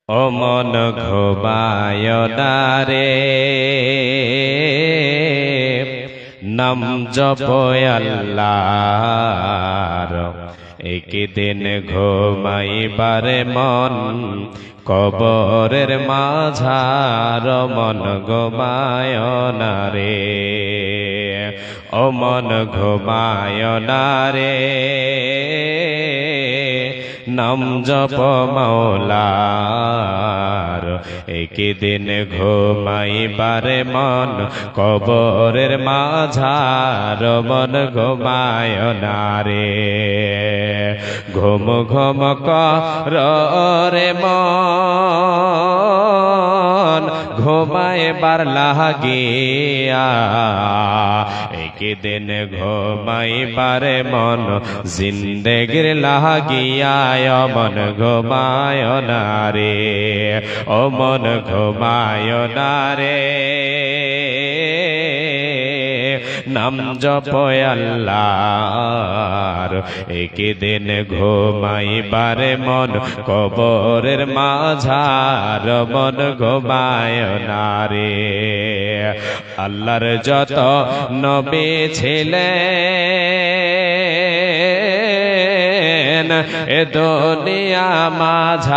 ও মন ঘুমায় না রে, নাম জপ আল্লাহর। একদিন ঘুমাইবার মন কবরের মাঝার, মন ঘুমায় না রে, ও মন ঘুমায় না রে, নাম জপ মাওলার। একদিন ঘুমাইবার মন কবরের মাঝার, মন ঘুমায় না রে। ঘুম ঘুম করে মন ঘুমাইবার লাগিয়া, একদিন ঘুমাইবার মন জিন্দেগির লাগিয়া, মন ঘুমায় না রে, ও মন ঘুমায় না রে, নাম জপ আল্লাহর। একদিন ঘুমাইবার মন কবরের মাঝার, মন ঘুমায় না রে। আল্লাহর যত নবী ছিলেন এ দুনিয়া মাঝার,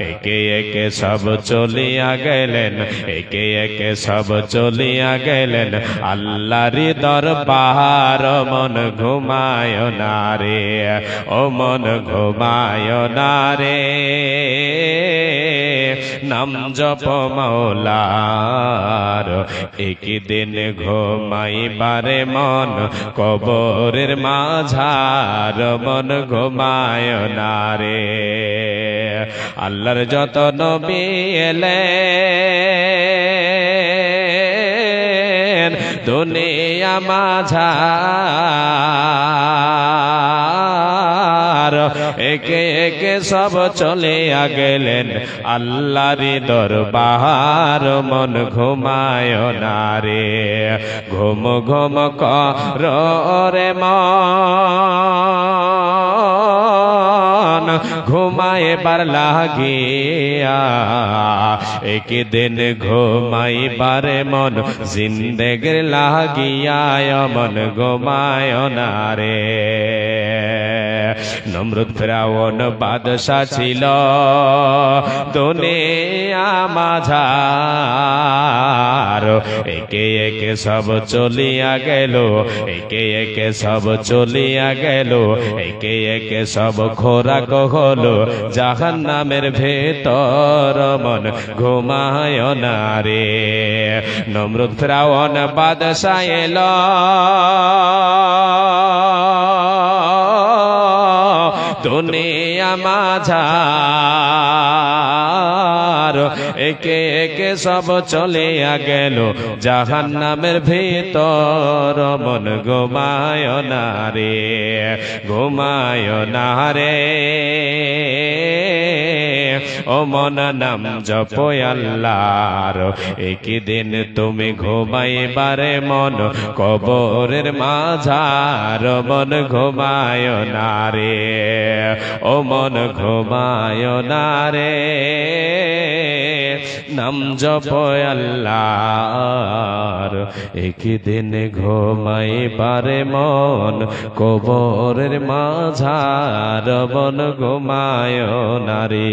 একে একে সব চলিয়া গেলেন, একে একে সব চলিয়া গেলেন আল্লাহর দরবার, মন ঘুমায় না রে, ও মন ঘুমায় না রে, নাম জপ মাওলার। একদিন ঘুমাইবারে মন কবরের মাঝার, মন ঘুমায় না রে। আল্লাহর যত নবী এলেন দুনিয়া মাঝার, একে একে সব চলিয়া গেলেন আল্লাহর দরবার, মন ঘুমায় না রে। ঘুম ঘুম করে মন ঘুমাইবার লাগিয়া, একদিন ঘুমাইবার মন জিন্দেগির লাগিয়া, মন ঘুমায় না রে। নমরুদ ফিরাউন বাদশা ছিল দুনিয়া মাঝার, একে একে সব চলিয়া গেল, একে একে সব চলিয়া গেল, একে একে সব খোরাক হলো জাহান্নামের ভেতর, মন ঘুমায় না রে। নমরুদ ফিরাউন বাদশা এলো দুনিয়া মাঝার, একে একে সব চলিয়া গেল জাহান্নামের ভিতর, মন ঘুমায় না রে, ঘুমায় না রে, ও মন নাম জপ আল্লাহর। একদিন তুমি ঘুমাইবারে মন কবরের মাঝার, মন ঘুমায় না রে, ও মন ঘুমায় না রে, নাম জপ আল্লাহর। একদিন ঘুমাইবারে মন কবরের মাঝার, মন ঘুমায় না রে।